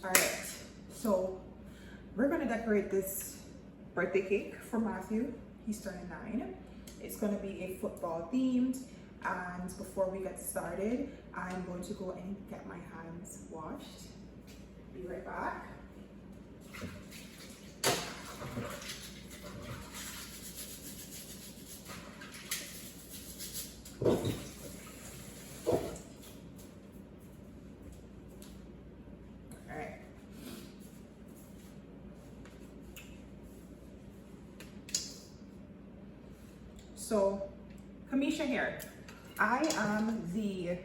All right, so we're gonna decorate this birthday cake for Matthew. He's turning 9. It's gonna be a football themed. And before we get started, I'm going to go and get my hands washed. Be right back. Alright. So, Kamisha here. I am the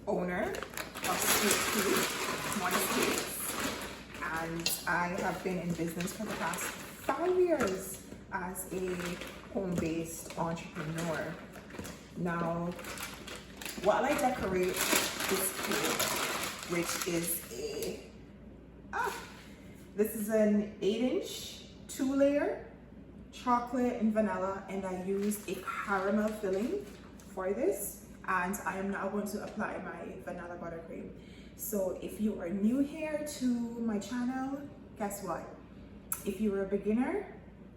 owner of Sweet Cake, Moist Cakes, and I have been in business for the past 5 years as a home-based entrepreneur. Now, while I decorate this cake, which is this is an 8-inch 2-layer chocolate and vanilla, and I used a caramel filling for this, and I am now going to apply my vanilla buttercream. So if you are new here to my channel, guess what? If you're a beginner,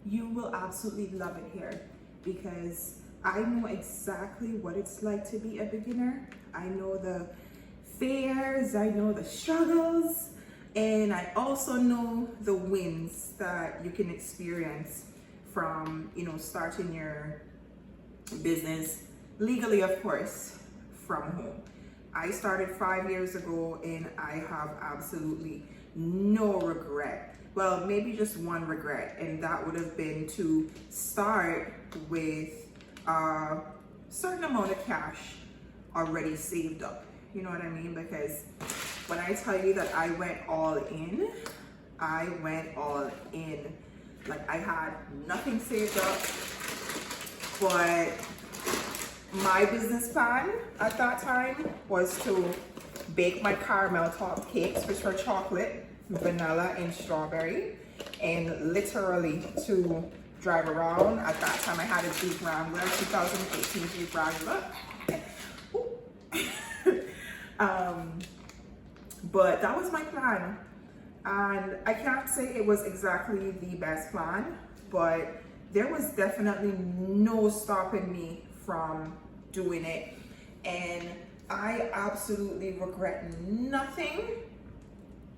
you will absolutely love it here, because I know exactly what it's like to be a beginner. I know the fears, I know the struggles, and I also know the wins that you can experience from, you know, starting your business legally, of course, from home. I started 5 years ago and I have absolutely no regret. Well, maybe just one regret, and that would have been to start with a certain amount of cash already saved up. You know what I mean? Because when I tell you that I went all in, I went all in. Like, I had nothing saved up, but my business plan at that time was to bake my caramel top cakes, which were chocolate, vanilla, and strawberry, and literally to drive around. At that time, I had a Jeep Wrangler, 2018 Jeep Wrangler. But that was my plan. And I can't say it was exactly the best plan, but there was definitely no stopping me from doing it. And I absolutely regret nothing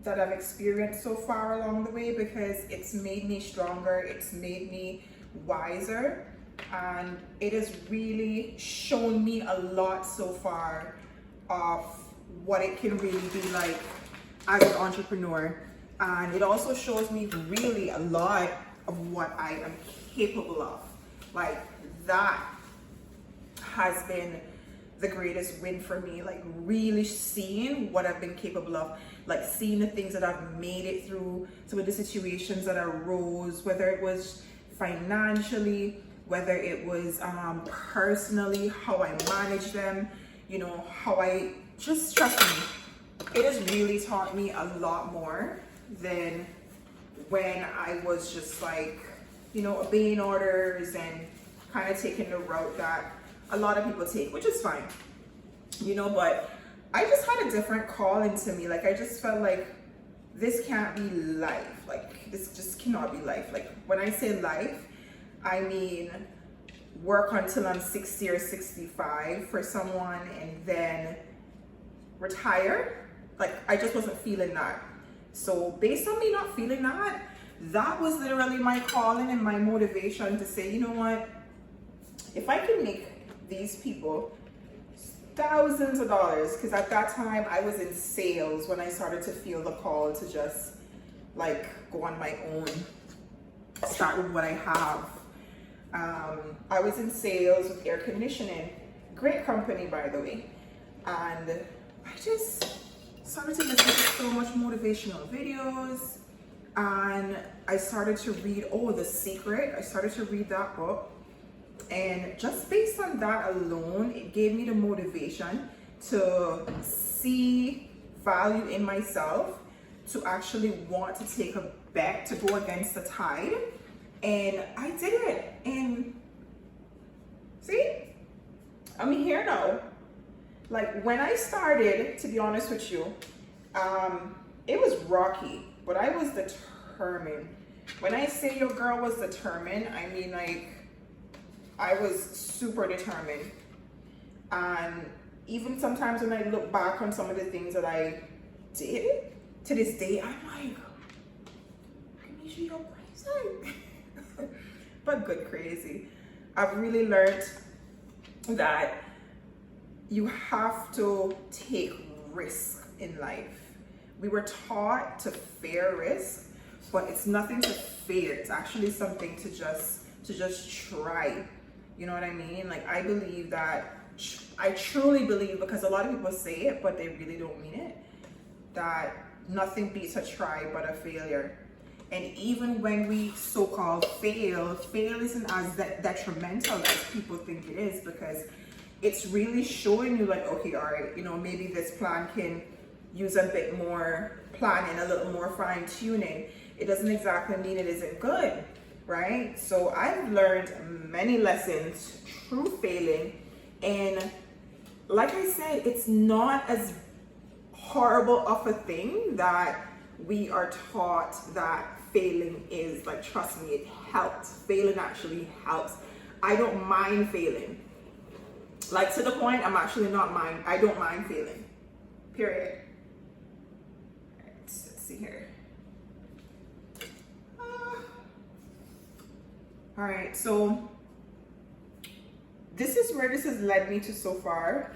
that I've experienced so far along the way, because it's made me stronger, it's made me wiser, and it has really shown me a lot so far of what it can really be like as an entrepreneur. And it also shows me really a lot of what I am capable of. Like, that has been the greatest win for me, like really seeing what I've been capable of, like seeing the things that I've made it through, some of the situations that arose, whether it was financially, whether it was personally, how I manage them, you know, how I just, trust me, it has really taught me a lot more than when I was just like, you know, obeying orders and kind of taking the route that a lot of people take, which is fine, you know. But I just had a different call into me. Like, I just felt like this can't be life. Like, this just cannot be life. Like, when I say life, I mean work until I'm 60 or 65 for someone and then retire. Like, I just wasn't feeling that. So based on me not feeling that, that was literally my calling and my motivation to say, you know what, if I can make these people thousands of dollars, because at that time I was in sales when I started to feel the call to just like go on my own, start with what I have. I was in sales with air conditioning, great company by the way, and I just started to listen to so much motivational videos, and I started to read The Secret. I started to read that book, and just based on that alone, it gave me the motivation to see value in myself, to actually want to take a bet, to go against the tide. And I did it, and see, I'm here now. Like, when I started, to be honest with you, it was rocky, but I was determined. When I say your girl was determined, I mean like I was super determined. And even sometimes when I look back on some of the things that I did, to this day, I'm like, Kanisha, you're crazy. But good crazy. I've really learned that you have to take risk in life. We were taught to fear risk, but it's nothing to fear. It's actually something to just try. You know what I mean? Like, I believe that, I truly believe, because a lot of people say it, but they really don't mean it, that nothing beats a try but a failure. And even when we so-called fail isn't as detrimental as people think it is, because it's really showing you like, okay, all right, you know, maybe this plan can use a bit more planning, a little more fine tuning. It doesn't exactly mean it isn't good, right? So I've learned many lessons through failing. And like I said, it's not as horrible of a thing that we are taught that failing is. Like, trust me, it helps. Failing actually helps. I don't mind failing. Like, to the point, I don't mind failing. Period. All right, let's see here. All right, so this is where this has led me to so far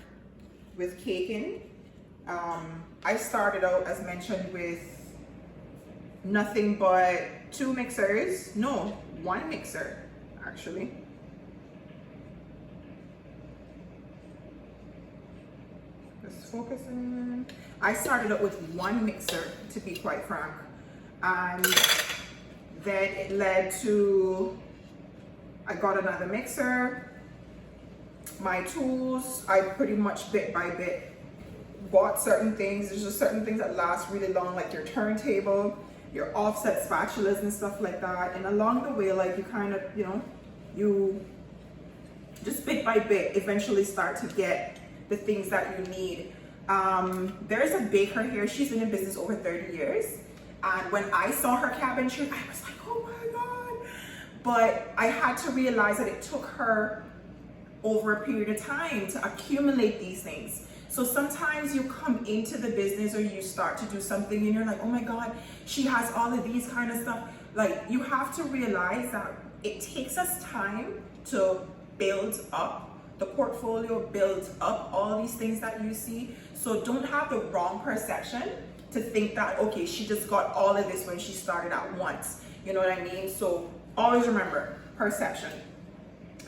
with caking. I started out, as mentioned, with nothing but 2 mixers. No, 1 mixer, actually. Let's focus on. I started out with 1 mixer, to be quite frank. And then it led to, I got another mixer. My tools, I pretty much bit by bit bought certain things. There's just certain things that last really long, like your turntable, your offset spatulas and stuff like that. And along the way, like, you kind of, you know, you just bit by bit eventually start to get the things that you need. There's a baker here. She's been in business over 30 years. And when I saw her cabinetry, I was like, oh my God. But I had to realize that it took her over a period of time to accumulate these things. So sometimes you come into the business or you start to do something and you're like, oh my God, she has all of these kind of stuff. Like, you have to realize that it takes us time to build up the portfolio, build up all these things that you see. So don't have the wrong perception to think that, okay, she just got all of this when she started at once. You know what I mean? So always remember, perception,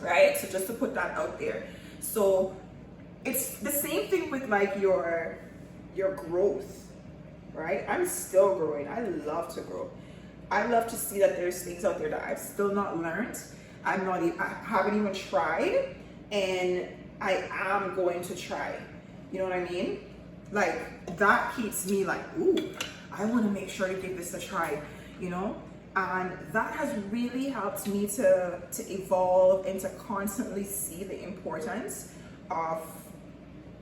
right? So just to put that out there. So it's the same thing with like your growth, right? I'm still growing. I love to grow. I love to see that there's things out there that I've still not learned. I haven't even tried, and I am going to try. You know what I mean? Like, that keeps me like, ooh, I want to make sure to give this a try, you know? And that has really helped me to evolve and to constantly see the importance of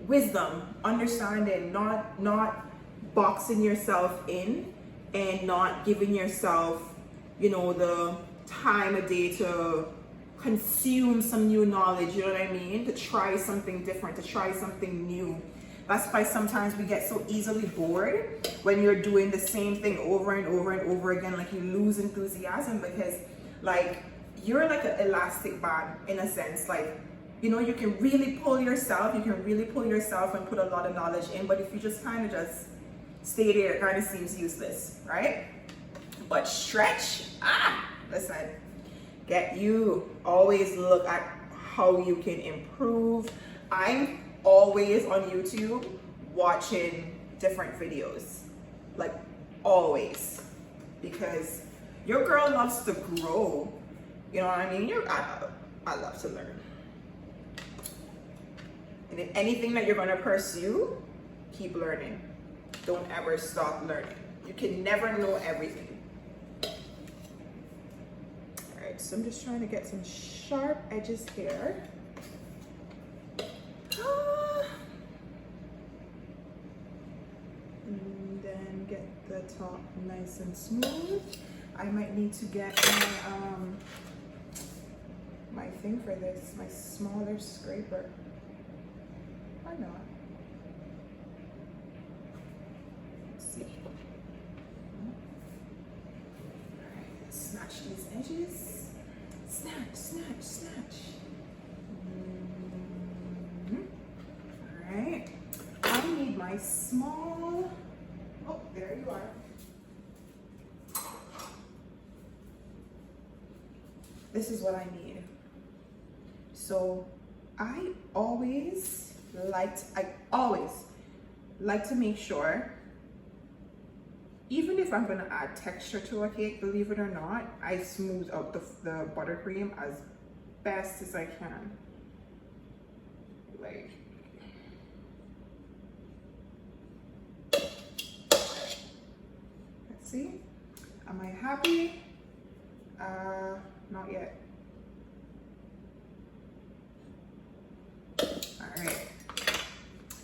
wisdom, understanding, not boxing yourself in and not giving yourself, you know, the time of day to consume some new knowledge, you know what I mean? To try something different, to try something new. That's why sometimes we get so easily bored when you're doing the same thing over and over and over again. Like, you lose enthusiasm because, like, you're like an elastic band in a sense. Like, you know, you can really pull yourself, and put a lot of knowledge in, but if you just kind of just stay there, it kind of seems useless, right? But stretch, listen, always look at how you can improve. I'm always on YouTube watching different videos, like, always, because your girl loves to grow. You know what I mean? I love to learn. And in anything that you're gonna pursue, keep learning. Don't ever stop learning. You can never know everything. All right, so I'm just trying to get some sharp edges here. And then get the top nice and smooth. I might need to get my thing for this, my smaller scraper. Why not? Let's see. Alright, snatch these edges. Snatch, snatch, snatch. Alright. I need my small, oh, there you are. This is what I need. So I always like to make sure, even if I'm gonna add texture to a cake, believe it or not, I smooth out the buttercream as best as I can. Like, let's see, am I happy? Not yet. All right.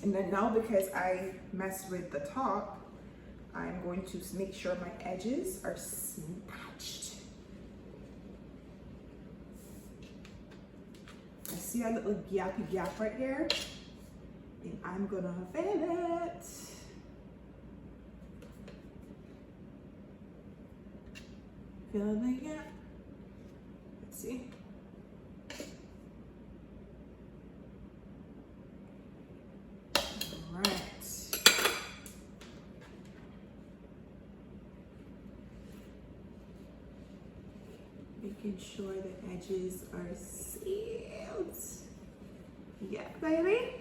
And then now, because I messed with the top, I'm going to make sure my edges are snatched. I see a little gappy gap right here, and I'm gonna fill it. Fill the gap. Let's see. All right. Making sure the edges are sealed. Yeah, baby.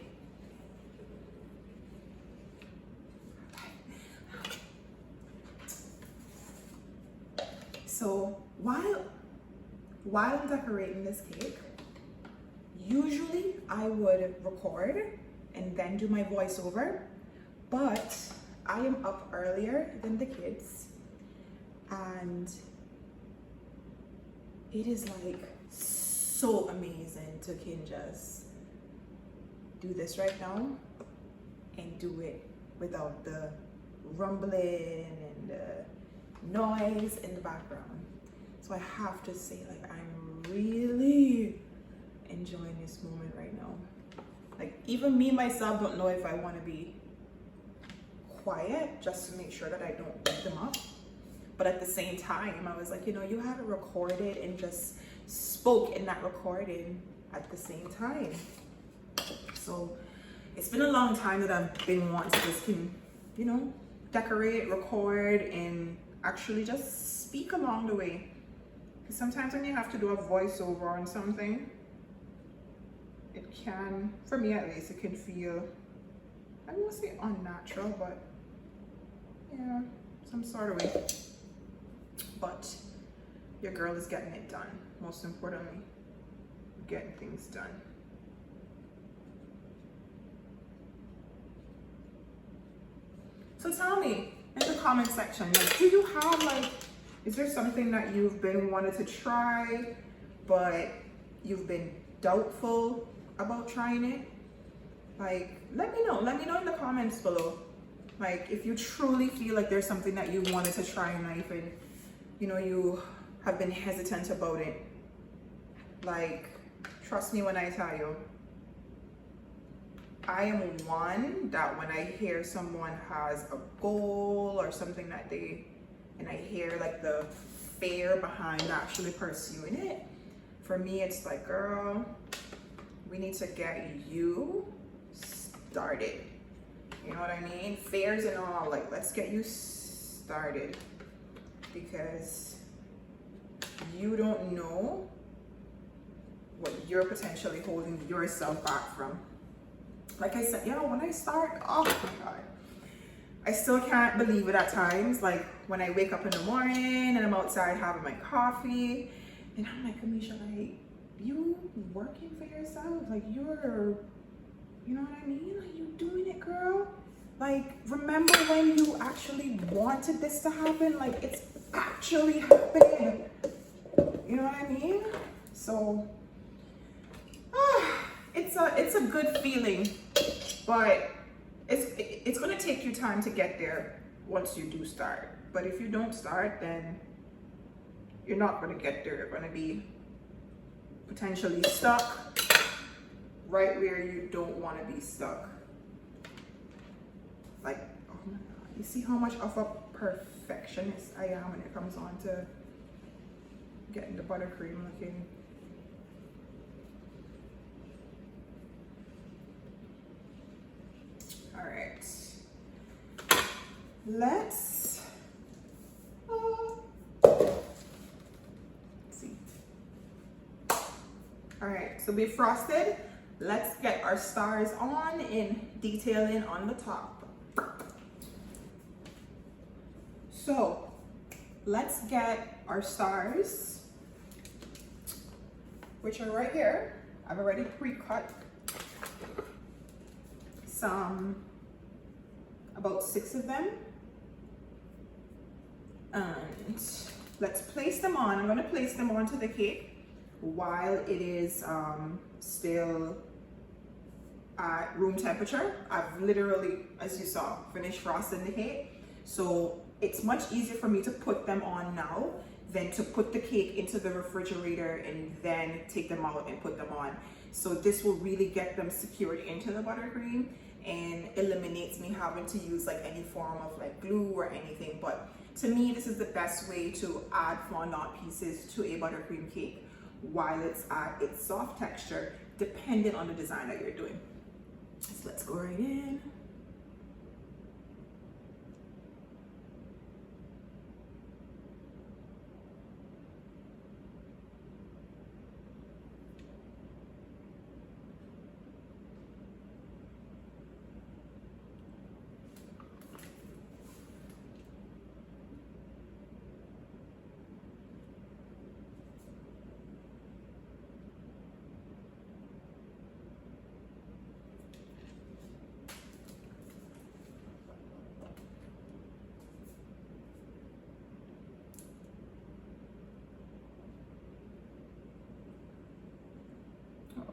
So while I'm decorating this cake, usually I would record and then do my voiceover, but I am up earlier than the kids, and it is like so amazing to can just do this right now and do it without the rumbling and the noise in the background. So I have to say, like, I'm really enjoying this moment right now. Like, even me myself don't know if I want to be quiet just to make sure that I don't wake them up. But at the same time, I was like, you know, you haven't recorded and just spoke in that recording at the same time. So it's been a long time that I've been wanting to just, you know, decorate, record, and actually just speak along the way. Because sometimes when you have to do a voiceover on something, it can, for me at least, it can feel, I won't say unnatural, but yeah, some sort of way. But your girl is getting it done. Most importantly, getting things done. So tell me in the comment section, like, do you have, like, is there something that you've been wanting to try, but you've been doubtful about trying it? Like, let me know in the comments below. Like, if you truly feel like there's something that you wanted to try in life and, you know, you have been hesitant about it. Like, trust me when I tell you, I am one that when I hear someone has a goal or something that they, and I hear like the fear behind actually pursuing it, for me it's like, girl, we need to get you started. You know what I mean? Fears and all, like, let's get you started, because you don't know what you're potentially holding yourself back from. Like I said, you know, when I start, oh my God, I still can't believe it at times. Like when I wake up in the morning and I'm outside having my coffee and I'm like, Amisha, like, you working for yourself? Like, you're, you know what I mean? Like, you doing it, girl. Like, remember when you actually wanted this to happen? Like, it's actually happening. You know what I mean? So, it's a good feeling, but it's gonna take you time to get there. once you do start. But if you don't start, then you're not going to get there. You're going to be potentially stuck right where you don't want to be stuck. Like, oh my God, you see how much of a perfectionist I am when it comes on to getting the buttercream looking. All right, let's see. All right, so we frosted. Let's get our stars on in detailing on the top. So let's get our stars, which are right here. I've already pre-cut about 6 of them. And let's place them on. I'm going to place them onto the cake while it is still at room temperature. I've literally, as you saw, finished frosting the cake. So it's much easier for me to put them on now than to put the cake into the refrigerator and then take them out and put them on. So this will really get them secured into the buttercream and eliminates me having to use like any form of like glue or anything. But to me, this is the best way to add fondant pieces to a buttercream cake while it's at its soft texture, depending on the design that you're doing. So let's go right in.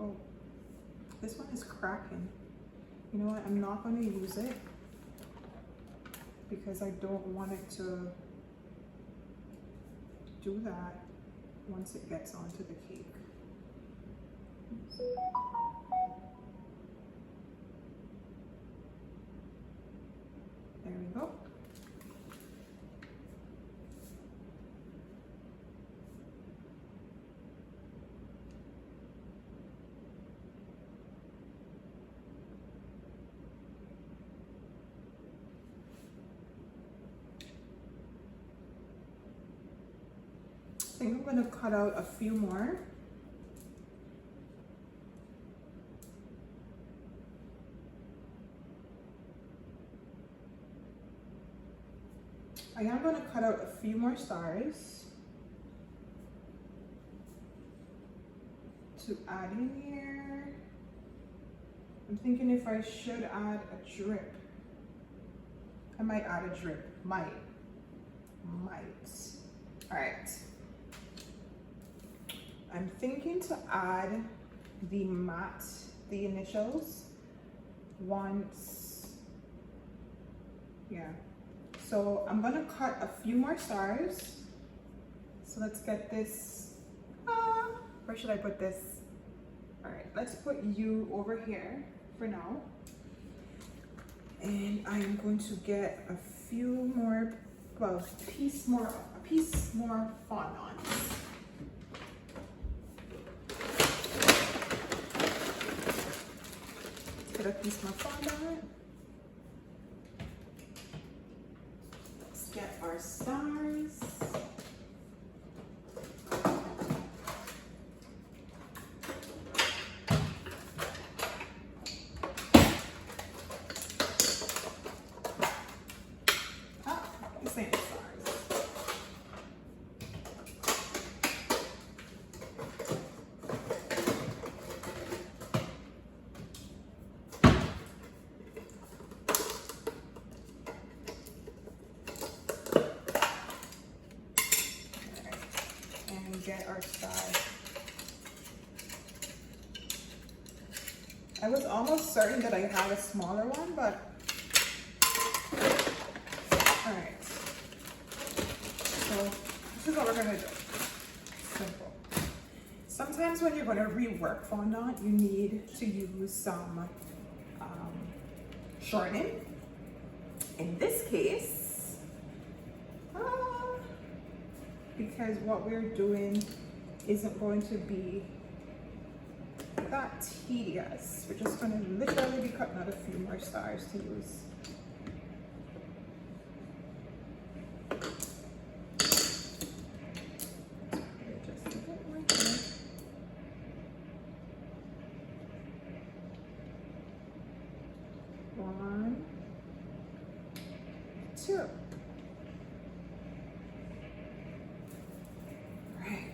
Oh, this one is cracking. You know what? I'm not going to use it because I don't want it to do that once it gets onto the cake. There we go. I think I'm going to cut out a few more. I am going to cut out a few more stars to add in here. I'm thinking if I should add a drip. I might add a drip. Might. All right. I'm thinking to add the matte, the initials, once, yeah. So I'm gonna cut a few more stars. So let's get this, where should I put this? All right, let's put you over here for now. And I am going to get a few more, well, a piece more fondant. Get a piece more fondant. Let's get our stars. This ain't the stars. Get our star. I was almost certain that I had a smaller one, but all gonna do. Simple. Sometimes when you're gonna rework fondant, you need to use some shortening. In this case, because what we're doing isn't going to be that tedious, we're just gonna literally be cutting out a few more stars to use. One, two. Right.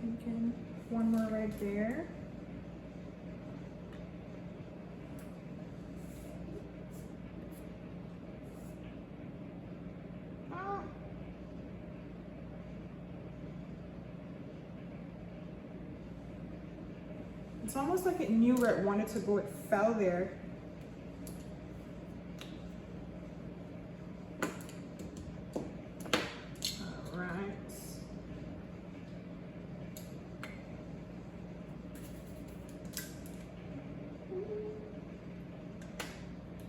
Again, one more right there. It's almost like it knew where it wanted to go. It fell there. All right.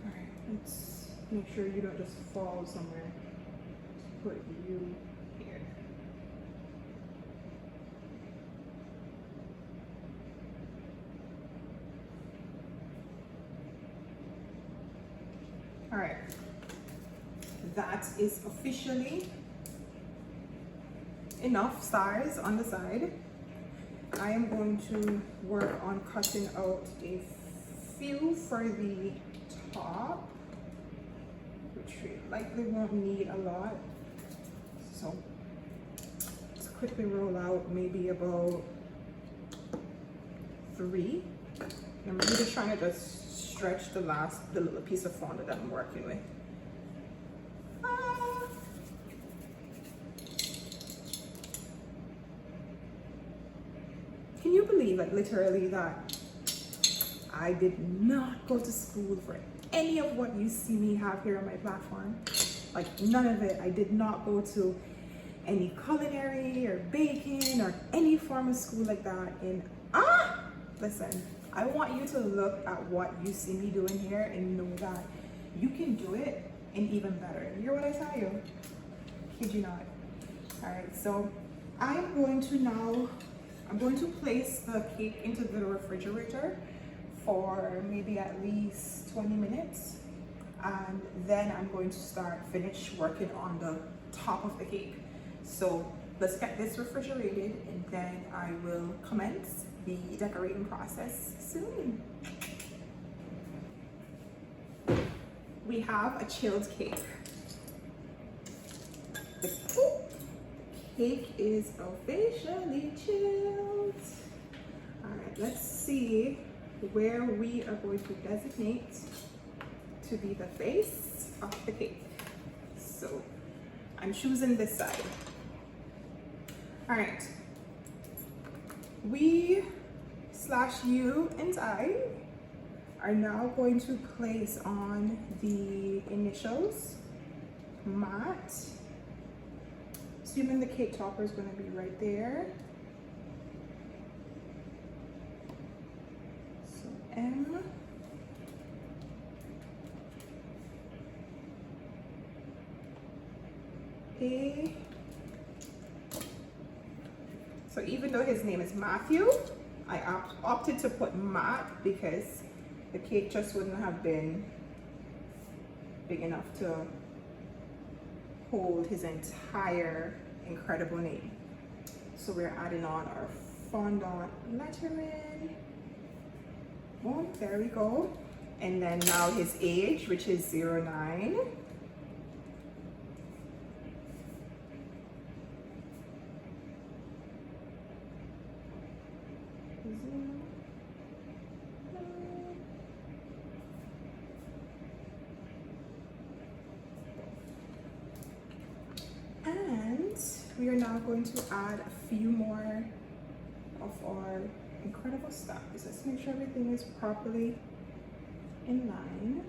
All right, let's make sure you don't just fall somewhere. Put you here. All right, that is officially enough stars on the side. I am going to work on cutting out a few for the top, which we likely won't need a lot. So let's quickly roll out maybe about 3. I'm really trying to just stretch the little piece of fondant that I'm working with. Can you believe it, literally, that I did not go to school for any of what you see me have here on my platform? Like, none of it. I did not go to any culinary or baking or any form of school like that. And listen, I want you to look at what you see me doing here and know that you can do it and even better. You hear what I tell you? Kid you not. All right, so I'm going to place the cake into the refrigerator for maybe at least 20 minutes. And then I'm going to finish working on the top of the cake. So let's get this refrigerated and then I will commence the decorating process soon. We have a chilled cake. The cake is officially chilled. All right, let's see where we are going to designate to be the face of the cake. So I'm choosing this side. All right. You and I are now going to place on the initials matte, assuming the cake topper is going to be right there. So M, A. So even though his name is Matthew, I opted to put Matt because the cake just wouldn't have been big enough to hold his entire incredible name. So we're adding on our fondant lettering. Boom, there we go. And then now his age, which is 09. going to add a few more of our incredible stars. Let's make sure everything is properly in line.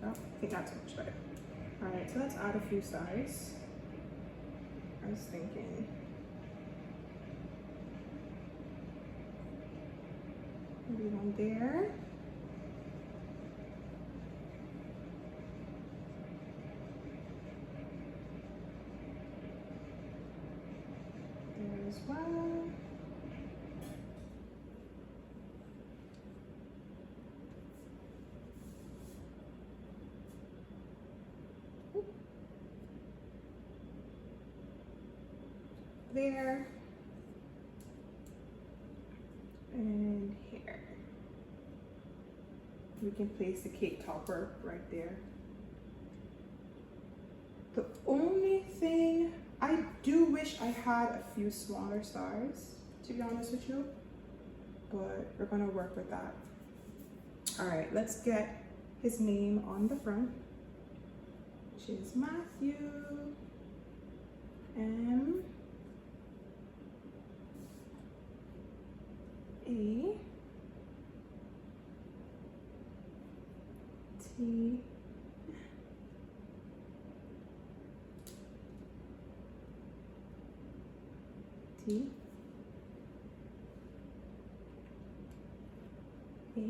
Oh, I think that's much better. All right, so let's add a few stars. I was thinking maybe one there. There as well. There and here. We can place the cake topper right there. The only thing, I do wish I had a few smaller stars, to be honest with you, but we're gonna work with that. All right, let's get his name on the front, which is Matthew M. A. T. T. H.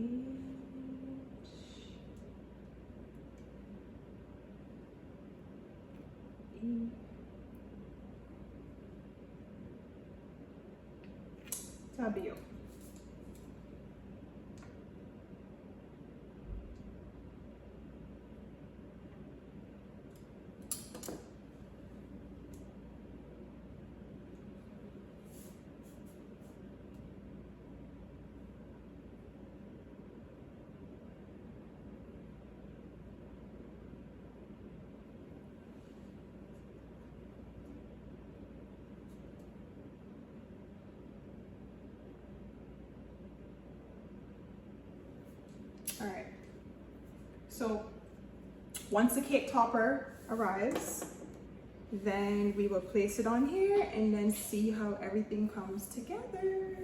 E. W. All right, so once the cake topper arrives, then we will place it on here and then see how everything comes together.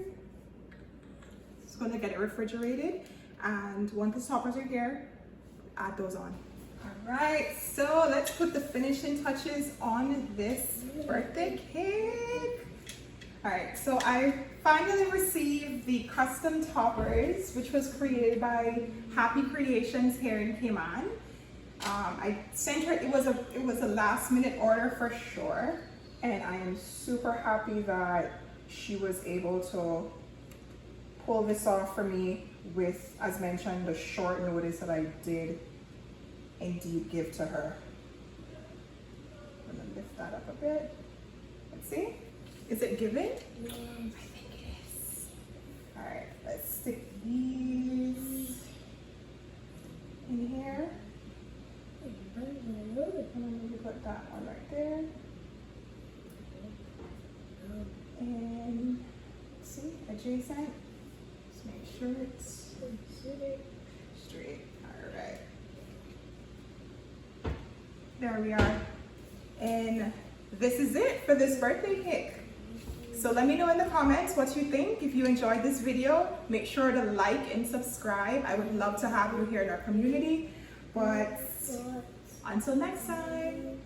Just gonna get it refrigerated, and once the toppers are here, add those on. All right, so let's put the finishing touches on this birthday cake. All right, so I finally received the custom toppers, which was created by Happy Creations here in Cayman. I sent her, it was a last minute order for sure, and I am super happy that she was able to pull this off for me with, as mentioned, the short notice that I did indeed give to her. I'm gonna lift that up a bit. Let's see. Is it given? Yes. I think it is. All right, let's stick these in here. And then we put that one right there. And let's see, adjacent. Just make sure it's straight. All right. There we are. And this is it for this birthday cake. So let me know in the comments what you think. If you enjoyed this video, make sure to like and subscribe. I would love to have you here in our community. But until next time.